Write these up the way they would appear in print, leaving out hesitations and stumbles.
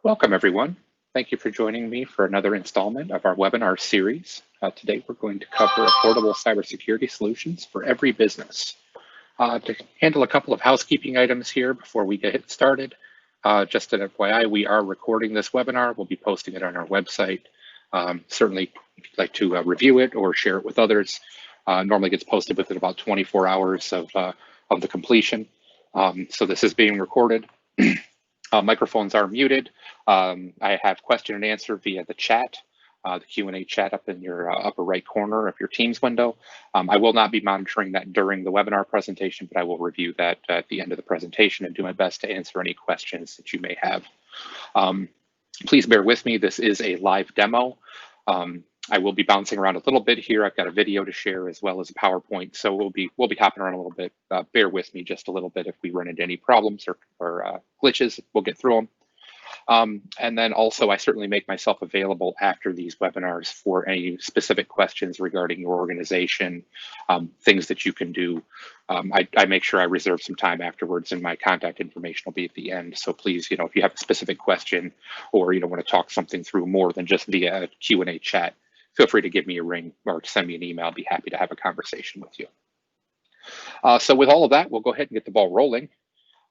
Welcome, everyone. Thank you for joining me for another installment of our webinar series. Today, we're going to cover affordable cybersecurity solutions for every business. To handle a couple of housekeeping items here before we get started, just an FYI, we are recording this webinar. We'll be posting it on our website. Certainly, if you'd like to review it or share it with others, normally gets posted within about 24 hours of the completion. So this is being recorded. Microphones are muted. I have question and answer via the chat, the Q&A chat up in your upper right corner of your Teams window. I will not be monitoring that during the webinar presentation, but I will review that at the end of the presentation and do my best to answer any questions that you may have. Please bear with me. This is a live demo. I will be bouncing around a little bit here. I've got a video to share as well as a PowerPoint, so we'll be hopping around a little bit. Bear with me just a little bit if we run into any problems or glitches. We'll get through them. And then also, I certainly make myself available after these webinars for any specific questions regarding your organization, things that you can do. I make sure I reserve some time afterwards, and my contact information will be at the end. So please, if you have a specific question or want to talk something through more than just via Q&A chat, feel free to give me a ring or send me an email. I'll be happy to have a conversation with you. So with all of that, we'll go ahead and get the ball rolling.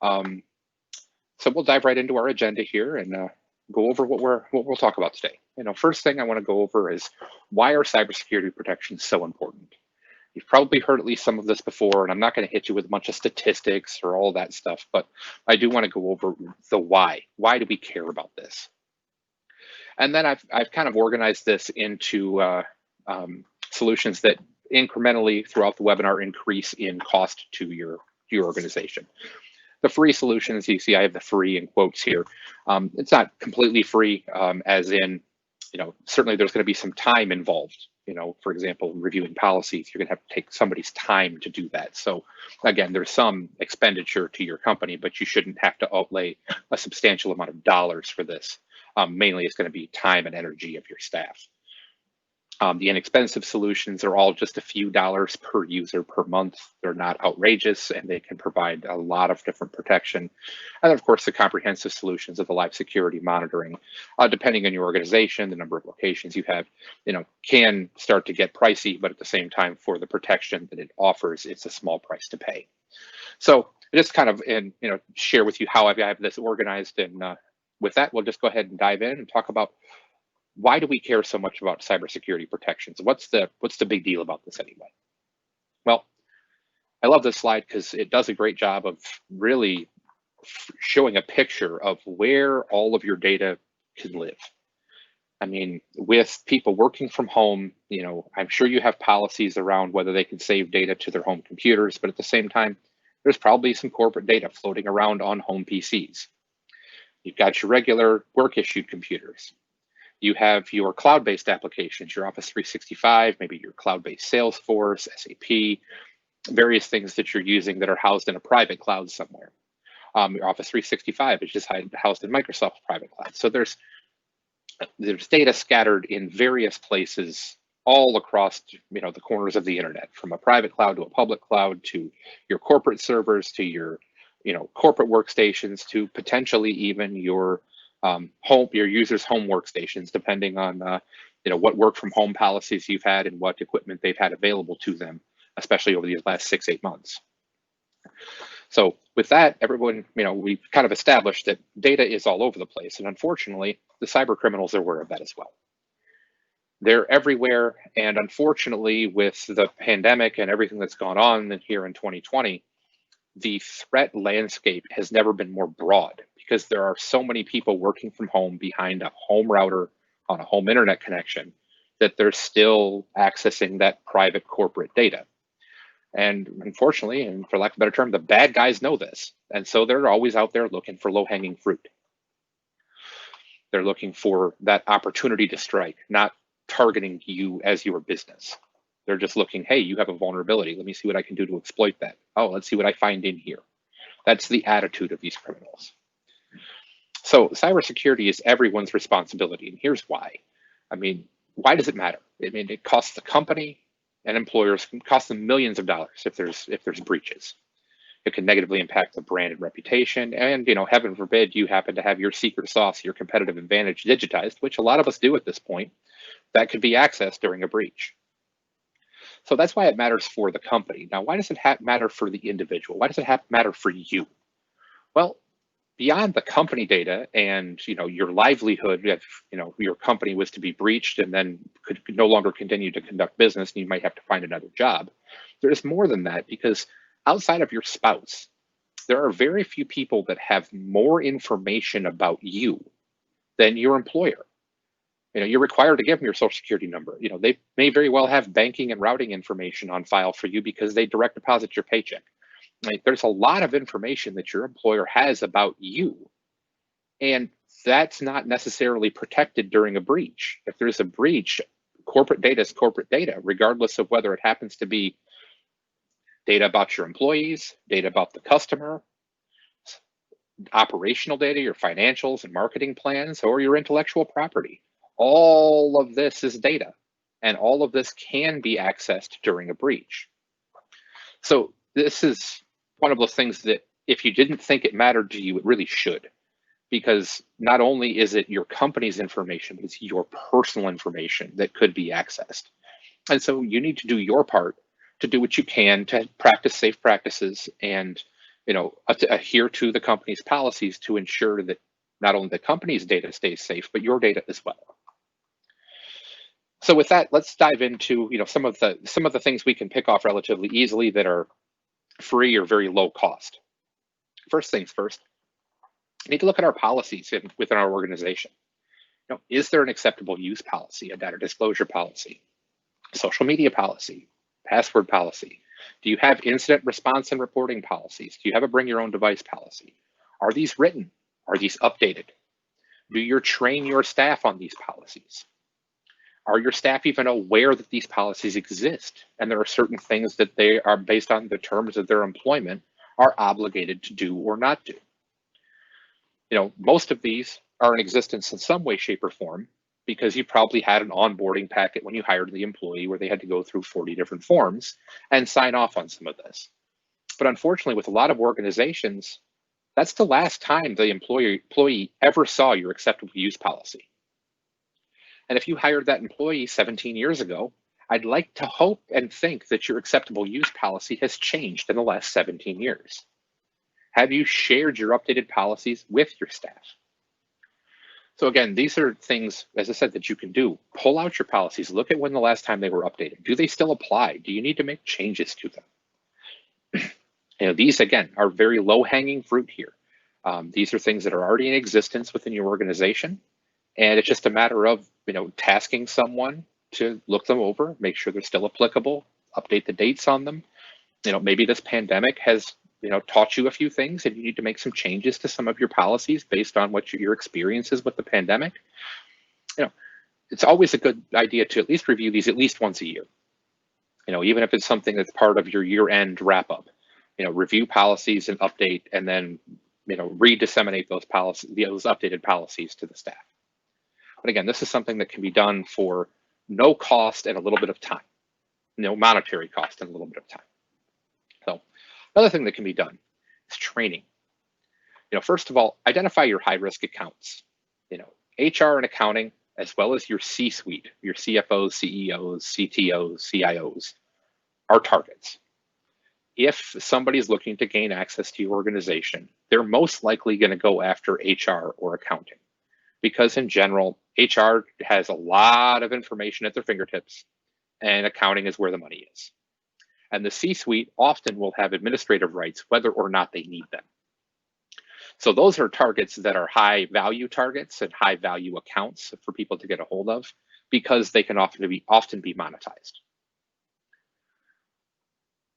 So we'll dive right into our agenda here and go over what we'll talk about today. First thing I want to go over is, why are cybersecurity protections so important? You've probably heard at least some of this before, and I'm not going to hit you with a bunch of statistics or all that stuff, but I do want to go over the why. Why do we care about this? And then I've kind of organized this into solutions that incrementally throughout the webinar increase in cost to your organization. The free solutions, you see I have the free in quotes here. It's not completely free, as in, certainly there's going to be some time involved. For example, reviewing policies, you're going to have to take somebody's time to do that. So again, there's some expenditure to your company, but you shouldn't have to outlay a substantial amount of dollars for this. Mainly, it's going to be time and energy of your staff. The inexpensive solutions are all just a few dollars per user per month. They're not outrageous, and they can provide a lot of different protection. And of course, the comprehensive solutions of the live security monitoring, depending on your organization, the number of locations you have, can start to get pricey, but at the same time, for the protection that it offers, it's a small price to pay. So just kind of share with you how I have this organized, and with that, we'll just go ahead and dive in and talk about, why do we care so much about cybersecurity protections? What's the big deal about this anyway? Well, I love this slide because it does a great job of really showing a picture of where all of your data can live. I mean, with people working from home, I'm sure you have policies around whether they can save data to their home computers, but at the same time, there's probably some corporate data floating around on home PCs. You've got your regular work issued computers. You have your cloud-based applications, your Office 365, maybe your cloud-based Salesforce, SAP, various things that you're using that are housed in a private cloud somewhere. Your Office 365 is just housed in Microsoft's private cloud. So there's data scattered in various places all across the corners of the internet, from a private cloud to a public cloud, to your corporate servers, to your corporate workstations, to potentially even your your users' home workstations, depending on what work from home policies you've had and what equipment they've had available to them, especially over these last 6-8 months. So with that, everyone, we've kind of established that data is all over the place, and unfortunately, the cyber criminals are aware of that as well. They're everywhere, and unfortunately, with the pandemic and everything that's gone on here in 2020, the threat landscape has never been more broad, because there are so many people working from home behind a home router on a home internet connection that they're still accessing that private corporate data. And unfortunately, and for lack of a better term, the bad guys know this. And so they're always out there looking for low-hanging fruit. They're looking for that opportunity to strike, not targeting you as your business. They're just looking, hey, you have a vulnerability. Let me see what I can do to exploit that. Oh, let's see what I find in here. That's the attitude of these criminals. So cybersecurity is everyone's responsibility, and here's why. I mean, why does it matter? I mean, it costs the company and employers, it costs them millions of dollars if there's breaches. It can negatively impact the brand and reputation. And, heaven forbid you happen to have your secret sauce, your competitive advantage digitized, which a lot of us do at this point, that could be accessed during a breach. So that's why it matters for the company. Now, why does it matter for the individual? Why does it matter for you? Well, beyond the company data and your livelihood, if your company was to be breached and then could no longer continue to conduct business and you might have to find another job, there's more than that, because outside of your spouse, there are very few people that have more information about you than your employer. You're required to give them your social security number. They may very well have banking and routing information on file for you because they direct deposit your paycheck. Like, there's a lot of information that your employer has about you, and that's not necessarily protected during a breach. If there's a breach, corporate data is corporate data, regardless of whether it happens to be data about your employees, data about the customer, operational data, your financials and marketing plans, or your intellectual property. All of this is data, and all of this can be accessed during a breach. So this is one of those things that if you didn't think it mattered to you, it really should, because not only is it your company's information, but it's your personal information that could be accessed. And so you need to do your part to do what you can to practice safe practices and adhere to the company's policies to ensure that not only the company's data stays safe, but your data as well. So with that, let's dive into some of the things we can pick off relatively easily that are free or very low cost. First things first, we need to look at our policies within our organization. Is there an acceptable use policy, a data disclosure policy, social media policy, password policy? Do you have incident response and reporting policies? Do you have a bring your own device policy? Are these written? Are these updated? Do you train your staff on these policies? Are your staff even aware that these policies exist and there are certain things that they are, based on the terms of their employment, are obligated to do or not do? Most of these are in existence in some way, shape, or form, because you probably had an onboarding packet when you hired the employee where they had to go through 40 different forms and sign off on some of this. But unfortunately, with a lot of organizations, that's the last time the employee ever saw your acceptable use policy. And if you hired that employee 17 years ago, I'd like to hope and think that your acceptable use policy has changed in the last 17 years. Have you shared your updated policies with your staff? So again, these are things, as I said, that you can do. Pull out your policies, look at when the last time they were updated. Do they still apply? Do you need to make changes to them? These, again, are very low-hanging fruit here. These are things that are already in existence within your organization, and it's just a matter of tasking someone to look them over, make sure they're still applicable, update the dates on them. Maybe this pandemic has taught you a few things and you need to make some changes to some of your policies based on what your experiences with the pandemic. It's always a good idea to at least review these at least once a year. Even if it's something that's part of your year-end wrap-up, review policies and update, and then re-disseminate those updated policies to the staff. But again, this is something that can be done for no cost and a little bit of time, no monetary cost and a little bit of time. So another thing that can be done is training. First of all, identify your high-risk accounts. HR and accounting, as well as your C-suite, your CFOs, CEOs, CTOs, CIOs, are targets. If somebody's looking to gain access to your organization, they're most likely going to go after HR or accounting, because in general, HR has a lot of information at their fingertips, and accounting is where the money is. And the C-suite often will have administrative rights whether or not they need them. So those are targets that are high value targets and high value accounts for people to get a hold of, because they can often be monetized.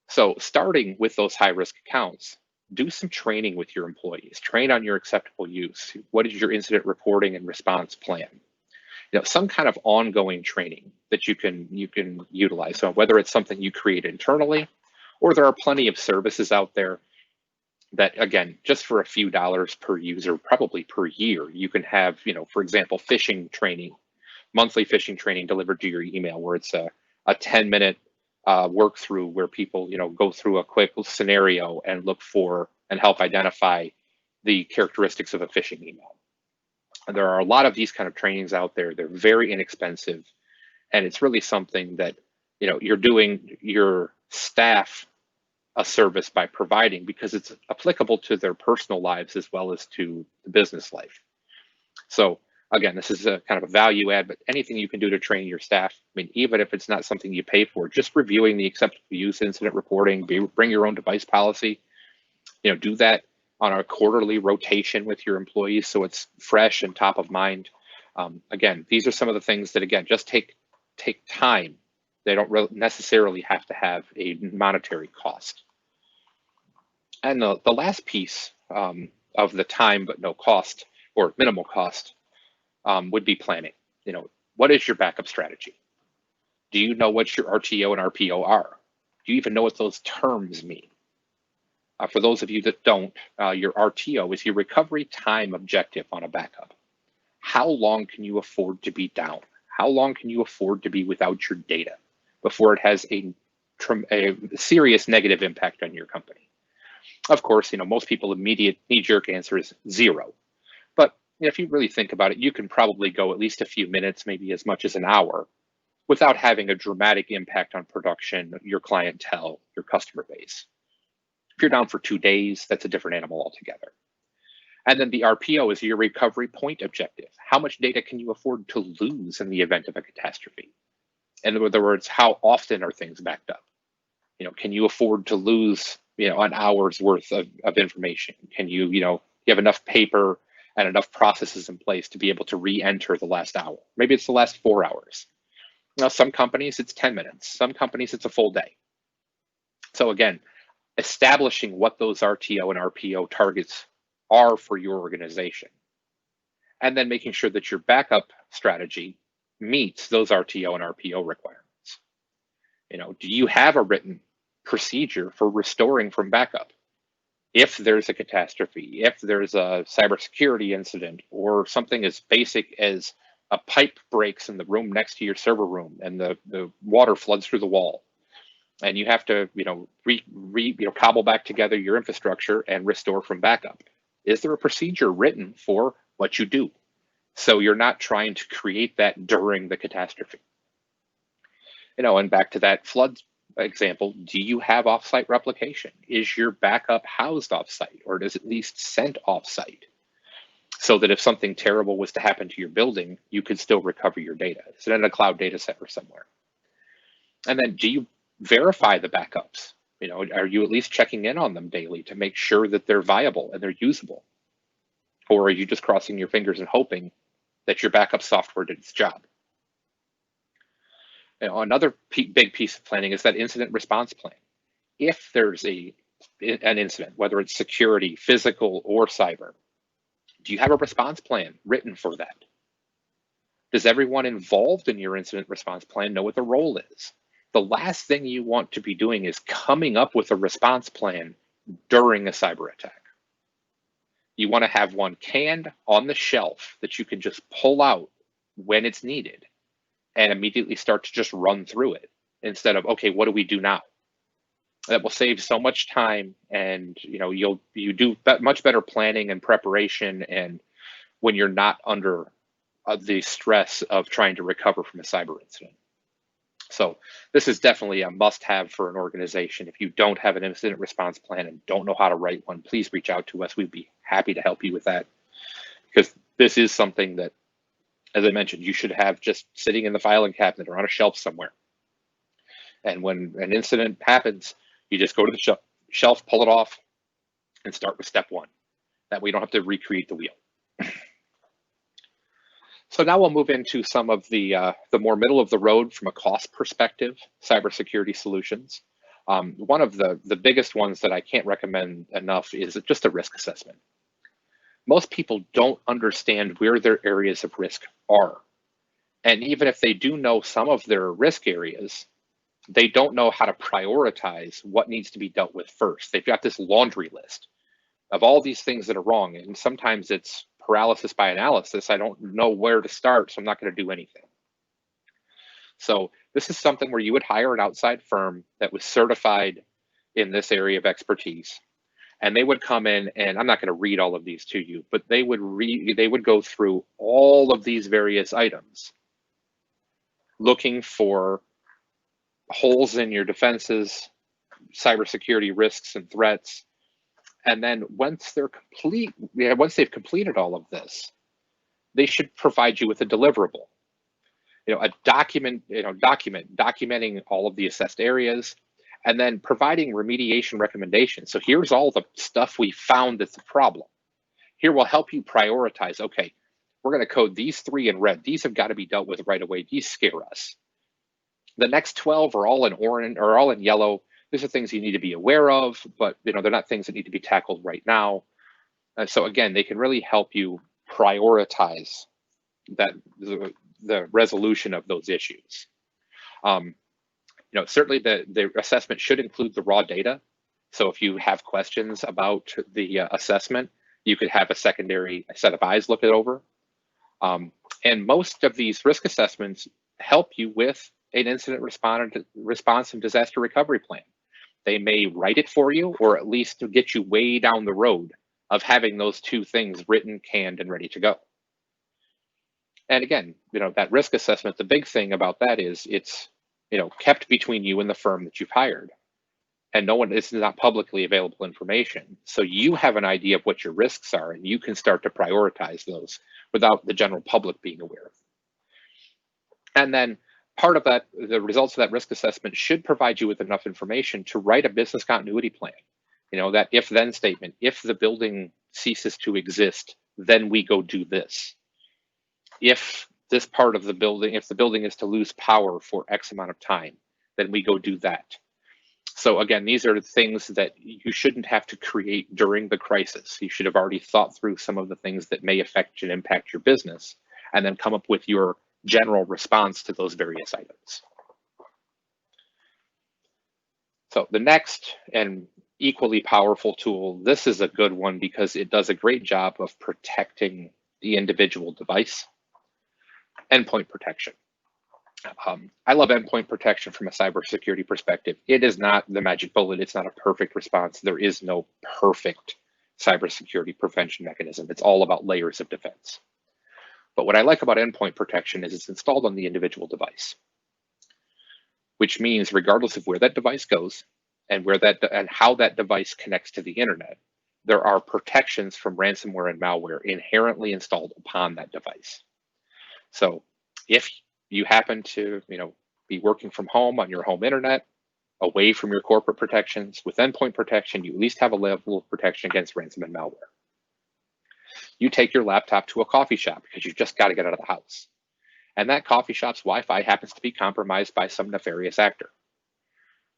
So starting with those high risk accounts, do some training with your employees. Train on your acceptable use. What is your incident reporting and response plan? Some kind of ongoing training that you can utilize. So whether it's something you create internally, or there are plenty of services out there that, again, just for a few dollars per user, probably per year, you can have, for example, phishing training, monthly phishing training delivered to your email, where it's a 10-minute work through where people, go through a quick scenario and look for and help identify the characteristics of a phishing email. And there are a lot of these kind of trainings out there. They're very inexpensive, and it's really something that you're doing your staff a service by providing, because it's applicable to their personal lives as well as to the business life. So again, this is a kind of a value add, but anything you can do to train your staff, I mean, even if it's not something you pay for, just reviewing the acceptable use, incident reporting, bring your own device policy, do that on a quarterly rotation with your employees so it's fresh and top of mind. Again, these are some of the things that, again, just take time. They don't necessarily have to have a monetary cost. And the last piece of the time but no cost, or minimal cost, would be planning. What is your backup strategy? Do you know what your RTO and RPO are? Do you even know what those terms mean? For those of you that don't, your RTO is your recovery time objective on a backup. How long can you afford to be down? How long can you afford to be without your data before it has a serious negative impact on your company? Of course, most people immediate knee-jerk answer is 0. But if you really think about it, you can probably go at least a few minutes, maybe as much as an hour, without having a dramatic impact on production, your clientele, your customer base. If you're down for 2 days, that's a different animal altogether. And then the RPO is your recovery point objective. How much data can you afford to lose in the event of a catastrophe? In other words, how often are things backed up? Can you afford to lose, an hour's worth of information? Can you have enough paper and enough processes in place to be able to re-enter the last hour? Maybe it's the last 4 hours. Now, some companies, it's 10 minutes. Some companies, it's a full day. So again, establishing what those RTO and RPO targets are for your organization, and then making sure that your backup strategy meets those RTO and RPO requirements. Do you have a written procedure for restoring from backup? If there's a catastrophe, if there's a cybersecurity incident, or something as basic as a pipe breaks in the room next to your server room and the water floods through the wall, and you have to, cobble back together your infrastructure and restore from backup. Is there a procedure written for what you do? So you're not trying to create that during the catastrophe. And back to that flood example, do you have offsite replication? Is your backup housed offsite, or is it at least sent offsite? So that if something terrible was to happen to your building, you could still recover your data. Is it in a cloud data center somewhere? And then do you verify the backups? Are you at least checking in on them daily to make sure that they're viable and they're usable? Or are you just crossing your fingers and hoping that your backup software did its job? Another big piece of planning is that incident response plan. If there's an incident, whether it's security, physical, or cyber, do you have a response plan written for that? Does everyone involved in your incident response plan know what the role is? The last thing you want to be doing is coming up with a response plan during a cyber attack. You want to have one canned on the shelf that you can just pull out when it's needed and immediately start to just run through it, instead of, okay, what do we do now? That will save so much time, and you do much better planning and preparation, and when you're not under the stress of trying to recover from a cyber incident. So this is definitely a must-have for an organization. If you don't have an incident response plan and don't know how to write one, please reach out to us. We'd be happy to help you with that, because this is something that, as I mentioned, you should have just sitting in the filing cabinet or on a shelf somewhere. And when an incident happens, you just go to the shelf, pull it off, and start with step 1. That way you don't have to recreate the wheel. So now we'll move into some of the more middle of the road from a cost perspective, cybersecurity solutions. One of the biggest ones that I can't recommend enough is just a risk assessment. Most people don't understand where their areas of risk are. And even if they do know some of their risk areas, they don't know how to prioritize what needs to be dealt with first. They've got this laundry list of all these things that are wrong. And sometimes it's paralysis by analysis. I don't know where to start, so I'm not going to do anything. So this is something where you would hire an outside firm that was certified in this area of expertise. And they would come in, and I'm not going to read all of these to you, but they would go through all of these various items, looking for holes in your defenses, cybersecurity risks and threats. And then once they've completed all of this, they should provide you with a deliverable, a documenting all of the assessed areas, and then providing remediation recommendations. So here's all the stuff we found that's a problem. Here we'll help you prioritize. Okay, we're going to code these 3 in red. These have got to be dealt with right away. These scare us. The next 12 are all in orange or all in yellow. These are things you need to be aware of, but they're not things that need to be tackled right now. So again, they can really help you prioritize the resolution of those issues. Certainly the assessment should include the raw data. So if you have questions about the assessment, you could have a secondary set of eyes look it over. And most of these risk assessments help you with an incident response and disaster recovery plan. They may write it for you, or at least to get you way down the road of having those 2 things written, canned, and ready to go. And again, that risk assessment, the big thing about that is it's kept between you and the firm that you've hired, and it's not publicly available information. So you have an idea of what your risks are, and you can start to prioritize those without the general public being aware. And then part of that, the results of that risk assessment should provide you with enough information to write a business continuity plan. That if-then statement: if the building ceases to exist, then we go do this. If this part of the building, if the building is to lose power for X amount of time, then we go do that. So again, these are things that you shouldn't have to create during the crisis. You should have already thought through some of the things that may affect and impact your business, and then come up with your general response to those various items. So the next and equally powerful tool, this is a good one because it does a great job of protecting the individual device: endpoint protection. I love endpoint protection from a cybersecurity perspective. It is not the magic bullet. It's not a perfect response. There is no perfect cybersecurity prevention mechanism. It's all about layers of defense. But what I like about endpoint protection is it's installed on the individual device, which means regardless of where that device goes and how that device connects to the internet, there are protections from ransomware and malware inherently installed upon that device. So if you happen to be working from home on your home internet, away from your corporate protections, with endpoint protection, you at least have a level of protection against ransom and malware. You take your laptop to a coffee shop because you've just got to get out of the house, and that coffee shop's Wi-Fi happens to be compromised by some nefarious actor.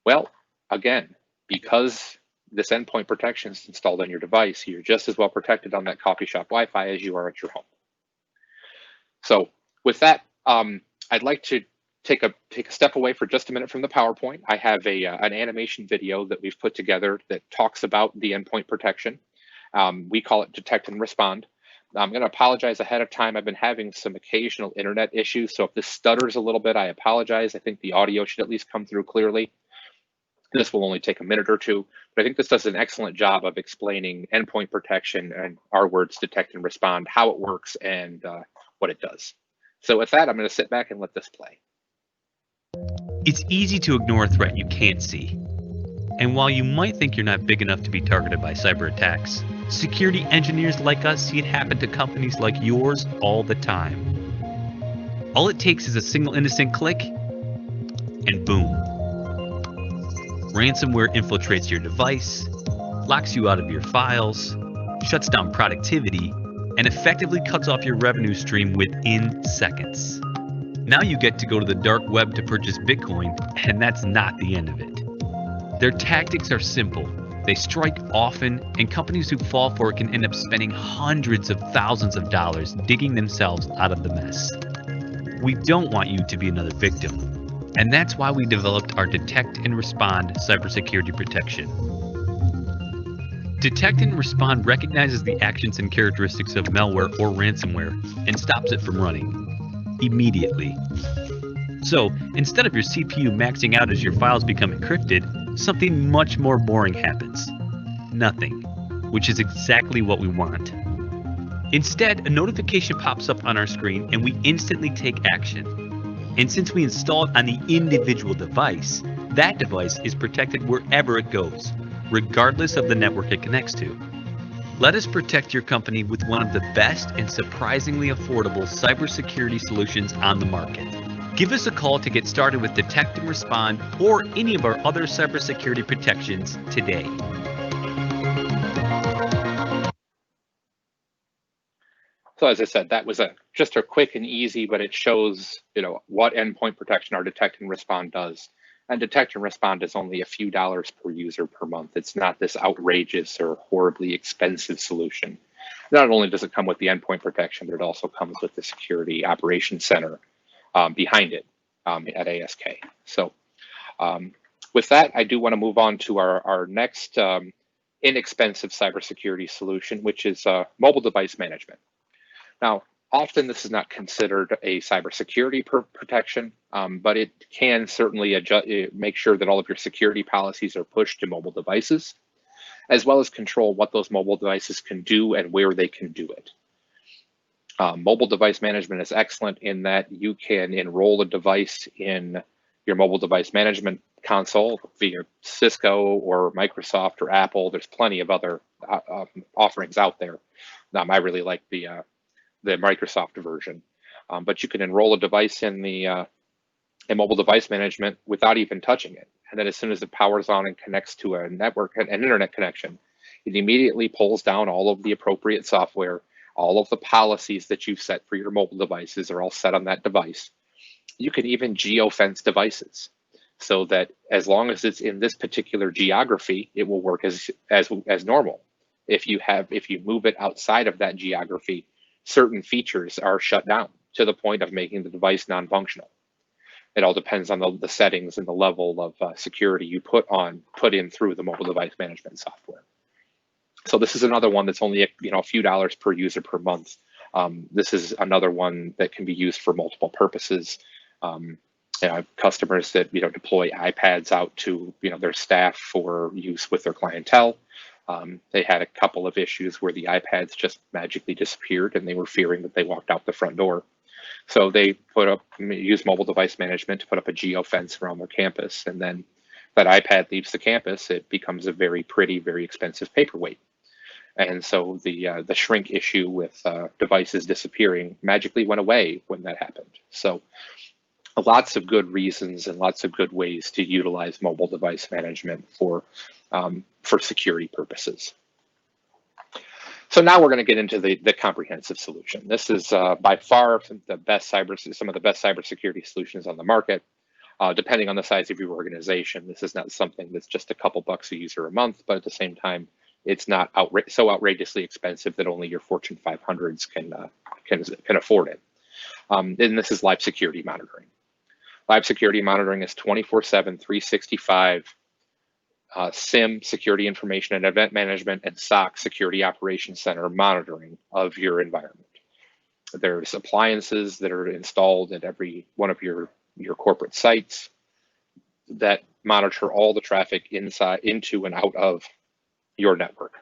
Well, again, because this endpoint protection is installed on your device, you're just as well protected on that coffee shop Wi-Fi as you are at your home. So with that, I'd like to take a step away for just a minute from the PowerPoint. I have an animation video that we've put together that talks about the endpoint protection. We call it Detect and Respond. I'm going to apologize ahead of time. I've been having some occasional internet issues, so if this stutters a little bit, I apologize. I think the audio should at least come through clearly. This will only take a minute or two, but I think this does an excellent job of explaining endpoint protection and our words, Detect and Respond, how it works and what it does. So with that, I'm going to sit back and let this play. It's easy to ignore a threat you can't see. And while you might think you're not big enough to be targeted by cyber attacks, security engineers like us see it happen to companies like yours all the time. All it takes is a single innocent click, and boom. Ransomware infiltrates your device, locks you out of your files, shuts down productivity, and effectively cuts off your revenue stream within seconds. Now you get to go to the dark web to purchase Bitcoin, and that's not the end of it. Their tactics are simple. They strike often, and companies who fall for it can end up spending hundreds of thousands of dollars digging themselves out of the mess. We don't want you to be another victim, and that's why we developed our Detect and Respond cybersecurity protection. Detect and Respond recognizes the actions and characteristics of malware or ransomware and stops it from running immediately. So instead of your CPU maxing out as your files become encrypted, something much more boring happens. Nothing, which is exactly what we want. Instead, a notification pops up on our screen and we instantly take action. And since we install it on the individual device, that device is protected wherever it goes, regardless of the network it connects to. Let us protect your company with one of the best and surprisingly affordable cybersecurity solutions on the market. Give us a call to get started with Detect and Respond or any of our other cybersecurity protections today. So as I said, that was just a quick and easy, but it shows, what endpoint protection our Detect and Respond does. And Detect and Respond is only a few dollars per user per month. It's not this outrageous or horribly expensive solution. Not only does it come with the endpoint protection, but it also comes with the security operations center behind it at ASK. So with that, I do want to move on to our next inexpensive cybersecurity solution, which is mobile device management. Now, often this is not considered a cybersecurity protection, but it can certainly make sure that all of your security policies are pushed to mobile devices, as well as control what those mobile devices can do and where they can do it. Mobile device management is excellent in that you can enroll a device in your mobile device management console via Cisco or Microsoft or Apple. There's plenty of other offerings out there. I really like the Microsoft version, but you can enroll a device in in mobile device management without even touching it. And then as soon as it powers on and connects to a network, an internet connection, it immediately pulls down all of the appropriate software. All of the policies that you've set for your mobile devices are all set on that device. You can even geofence devices so that as long as it's in this particular geography, it will work as normal. If you move it outside of that geography, certain features are shut down to the point of making the device non-functional. It all depends on the settings and the level of security you put in through the mobile device management software. So this is another one that's only a few dollars per user per month. This is another one that can be used for multiple purposes. I have customers that deploy iPads out to their staff for use with their clientele. They had a couple of issues where the iPads just magically disappeared, and they were fearing that they walked out the front door. So they use mobile device management to put up a geofence around their campus, and then that iPad leaves the campus, it becomes a very pretty, very expensive paperweight. And so the shrink issue with devices disappearing magically went away when that happened. So lots of good reasons and lots of good ways to utilize mobile device management for security purposes. So now we're going to get into the comprehensive solution. This is by far some of the best cybersecurity solutions on the market. Depending on the size of your organization, this is not something that's just a couple bucks a user a month, but at the same time, it's not so outrageously expensive that only your Fortune 500s can afford it. And this is live security monitoring. Live security monitoring is 24/7, 365 SIM, security information and event management, and SOC, security operations center monitoring of your environment. There's appliances that are installed at every one of your corporate sites that monitor all the traffic into and out of your network.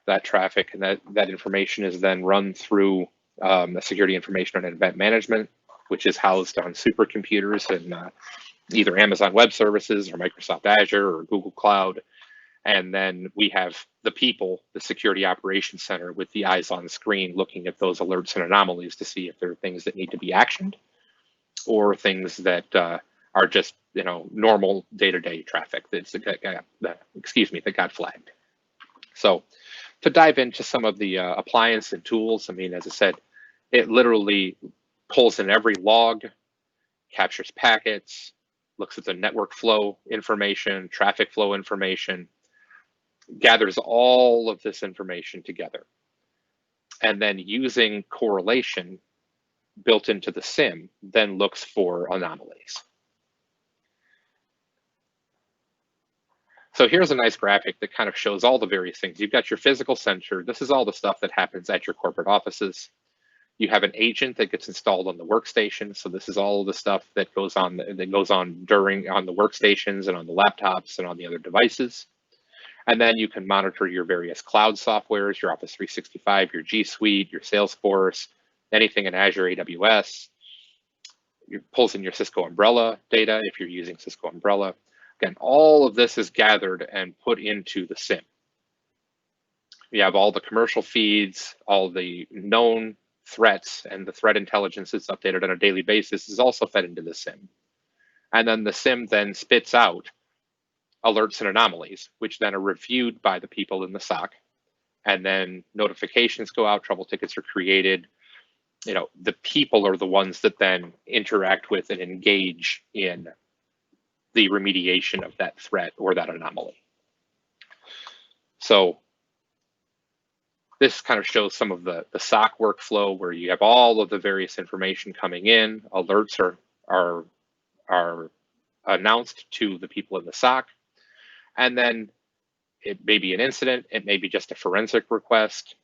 That traffic and that information is then run through the security information and event management, which is housed on supercomputers and either Amazon Web Services or Microsoft Azure or Google Cloud. And then we have the security operations center with the eyes on the screen looking at those alerts and anomalies to see if there are things that need to be actioned or things that are just normal day-to-day traffic that got flagged. So to dive into some of the appliance and tools, as I said, it literally pulls in every log, captures packets, looks at the network flow information, traffic flow information, gathers all of this information together. And then using correlation built into the SIM, then looks for anomalies. So here's a nice graphic that kind of shows all the various things. You've got your physical sensor. This is all the stuff that happens at your corporate offices. You have an agent that gets installed on the workstation. So this is all of the stuff that goes on on the workstations and on the laptops and on the other devices. And then you can monitor your various cloud softwares, your Office 365, your G Suite, your Salesforce, anything in Azure, AWS. It pulls in your Cisco Umbrella data if you're using Cisco Umbrella. Again, all of this is gathered and put into the SIM. You have all the commercial feeds, all the known threats, and the threat intelligence that's updated on a daily basis is also fed into the SIM. And then the SIM then spits out alerts and anomalies, which then are reviewed by the people in the SOC. And then notifications go out, trouble tickets are created. The people are the ones that then interact with and engage in the remediation of that threat or that anomaly. So this kind of shows some of the SOC workflow where you have all of the various information coming in. Alerts are announced to the people in the SOC. And then it may be an incident, it may be just a forensic request.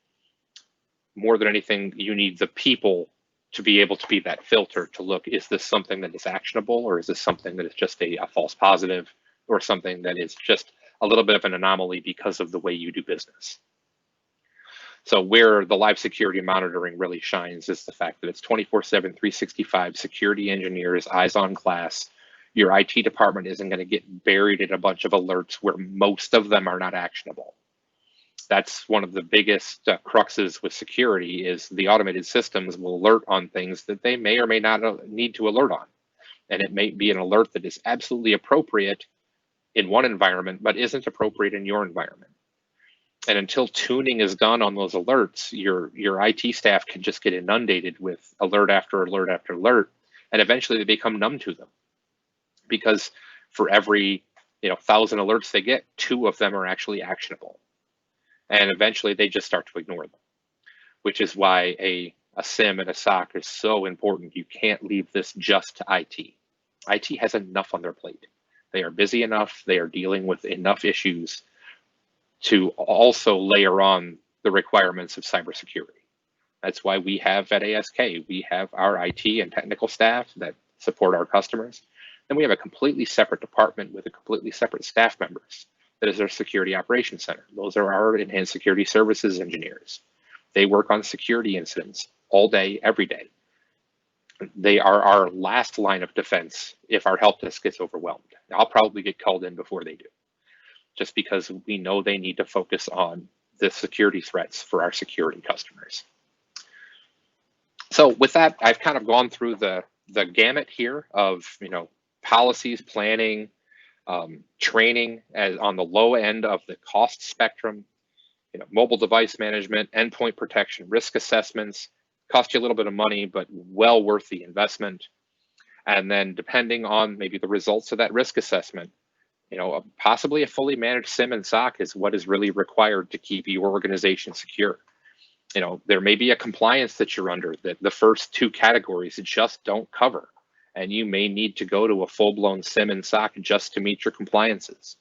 More than anything, you need the people to be able to be that filter to look, is this something that is actionable, or is this something that is just a false positive, or something that is just a little bit of an anomaly because of the way you do business. So where the live security monitoring really shines is the fact that it's 24/7, 365 security engineers, eyes on glass. Your IT department isn't going to get buried in a bunch of alerts where most of them are not actionable. That's one of the biggest cruxes with security is the automated systems will alert on things that they may or may not need to alert on. And it may be an alert that is absolutely appropriate in one environment, but isn't appropriate in your environment. And until tuning is done on those alerts, your IT staff can just get inundated with alert after alert after alert, and eventually they become numb to them. Because for every 1,000 alerts they get, 2 of them are actually actionable. And eventually they just start to ignore them, which is why a SIM and a SOC is so important. You can't leave this just to IT. IT has enough on their plate. They are busy enough, they are dealing with enough issues to also layer on the requirements of cybersecurity. That's why we have at ASK, we have our IT and technical staff that support our customers. Then we have a completely separate department with a completely separate staff members. That is our security operations center. Those are our enhanced security services engineers. They work on security incidents all day, every day. They are our last line of defense if our help desk gets overwhelmed. I'll probably get called in before they do, just because we know they need to focus on the security threats for our security customers. So with that, I've kind of gone through the gamut here of policies, planning, training on the low end of the cost spectrum, mobile device management, endpoint protection, risk assessments, cost you a little bit of money, but well worth the investment. And then depending on maybe the results of that risk assessment, possibly a fully managed SIM and SOC is what is really required to keep your organization secure. There may be a compliance that you're under that the first 2 categories just don't cover. And you may need to go to a full-blown SIM and SOC just to meet your compliances.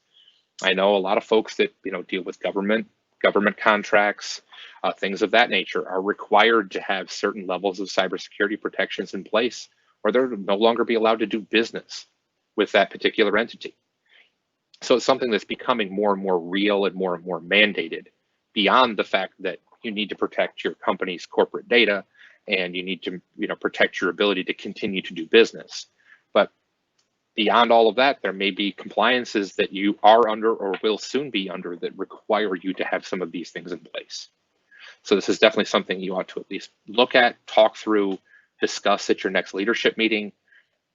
I know a lot of folks that deal with government contracts, things of that nature are required to have certain levels of cybersecurity protections in place, or they'll no longer be allowed to do business with that particular entity. So it's something that's becoming more and more real and more mandated, beyond the fact that you need to protect your company's corporate data and you need to protect your ability to continue to do business. But beyond all of that, there may be compliances that you are under or will soon be under that require you to have some of these things in place. So this is definitely something you ought to at least look at, talk through, discuss at your next leadership meeting.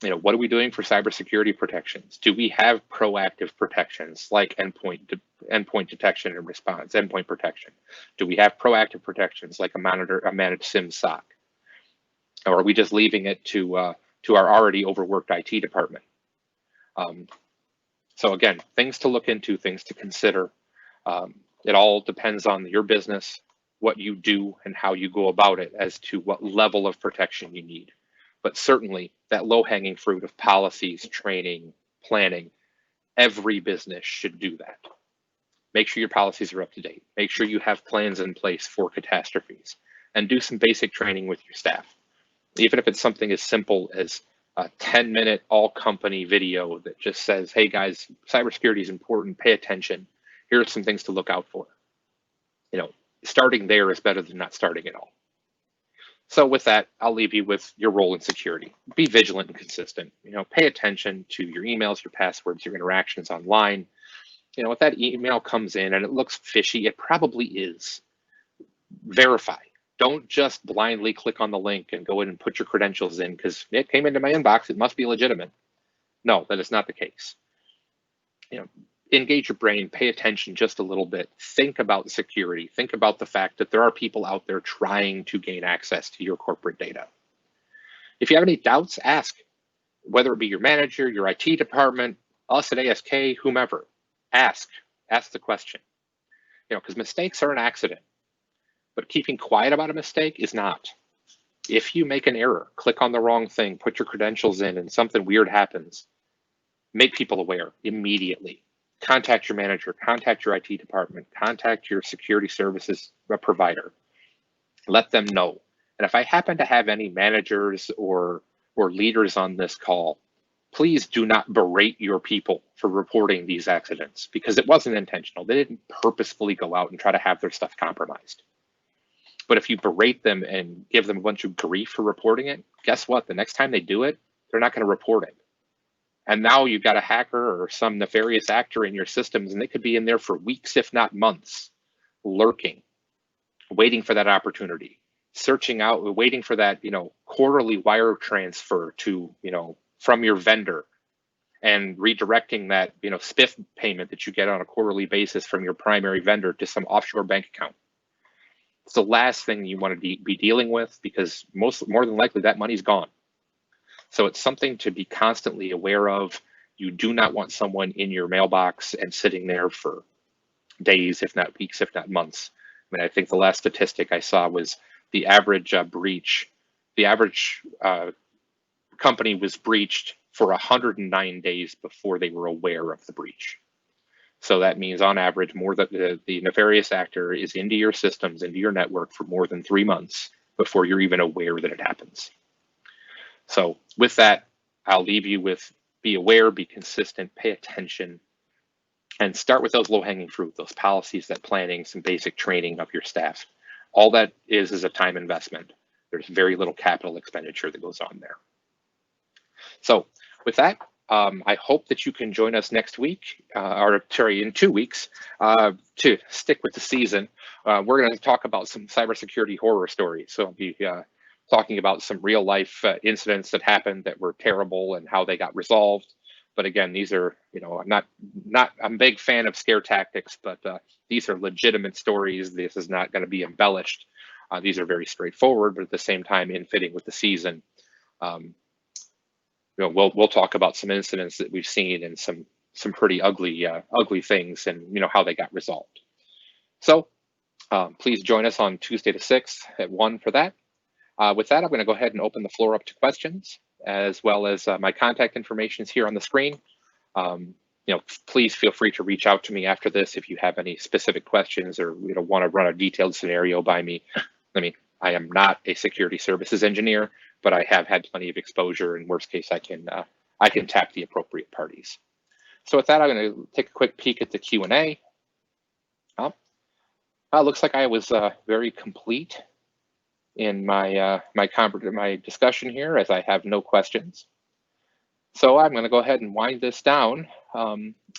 What are we doing for cybersecurity protections? Do we have proactive protections like endpoint detection and response, endpoint protection? Do we have proactive protections like a managed SIM SOC? Or are we just leaving it to our already overworked IT department? So again, things to look into, things to consider. It all depends on your business, what you do, and how you go about it as to what level of protection you need. But certainly that low-hanging fruit of policies, training, planning, every business should do that. Make sure your policies are up to date. Make sure you have plans in place for catastrophes. and do some basic training with your staff. Even if it's something as simple as a 10-minute all-company video that just says, hey guys, cybersecurity is important, pay attention. Here are some things to look out for. Starting there is better than not starting at all. So with that, I'll leave you with your role in security. Be vigilant and consistent. Pay attention to your emails, your passwords, your interactions online. If that email comes in and it looks fishy, it probably is. Verify. Don't just blindly click on the link and go in and put your credentials in because it came into my inbox, it must be legitimate. No, that is not the case. Engage your brain, pay attention just a little bit. Think about security. Think about the fact that there are people out there trying to gain access to your corporate data. If you have any doubts, ask. Whether it be your manager, your IT department, us at ASK, whomever, ask the question. Because mistakes are an accident, but keeping quiet about a mistake is not. If you make an error, click on the wrong thing, put your credentials in, and something weird happens, make people aware immediately. Contact your manager, contact your IT department, contact your security services provider. Let them know. And if I happen to have any managers or leaders on this call, please do not berate your people for reporting these accidents because it wasn't intentional. They didn't purposefully go out and try to have their stuff compromised. But if you berate them and give them a bunch of grief for reporting it, guess what? The next time they do it, they're not going to report it. And now you've got a hacker or some nefarious actor in your systems, and they could be in there for weeks, if not months, lurking, waiting for that opportunity, searching out, waiting for that, quarterly wire transfer to, from your vendor and redirecting that, spiff payment that you get on a quarterly basis from your primary vendor to some offshore bank account. It's the last thing you want to be dealing with because more than likely that money's gone. So it's something to be constantly aware of. You do not want someone in your mailbox and sitting there for days, if not weeks, if not months. I think the last statistic I saw was the average breach. The average company was breached for 109 days before they were aware of the breach. So that means on average, more that the nefarious actor is into your systems, into your network for more than 3 months before you're even aware that it happens. So with that, I'll leave you with be aware, be consistent, pay attention, and start with those low-hanging fruit, those policies, that planning, some basic training of your staff. All that is a time investment. There's very little capital expenditure that goes on there. So with that, I hope that you can join us next week, in 2 weeks, to stick with the season. We're going to talk about some cybersecurity horror stories. So I'll be talking about some real life incidents that happened that were terrible and how they got resolved. But again, these are, I'm a big fan of scare tactics, but these are legitimate stories. This is not going to be embellished. These are very straightforward, but at the same time, in fitting with the season. We'll talk about some incidents that we've seen and some pretty ugly things and how they got resolved. So please join us on Tuesday the 6th at 1 for that. With that, I'm going to go ahead and open the floor up to questions, as well as my contact information is here on the screen. Please feel free to reach out to me after this if you have any specific questions or want to run a detailed scenario by me. I am not a security services engineer, but I have had plenty of exposure. In worst case, I can tap the appropriate parties. So with that, I'm going to take a quick peek at the Q&A. Looks like I was very complete in my my discussion here, as I have no questions. So I'm going to go ahead and wind this down.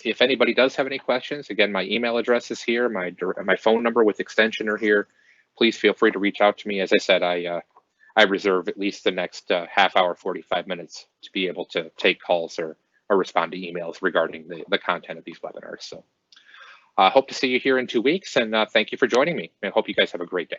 If anybody does have any questions, again, my email address is here, my phone number with extension are here. Please feel free to reach out to me. As I said, I reserve at least the next half hour, 45 minutes to be able to take calls or respond to emails regarding the content of these webinars. So I hope to see you here in 2 weeks, and thank you for joining me. I hope you guys have a great day.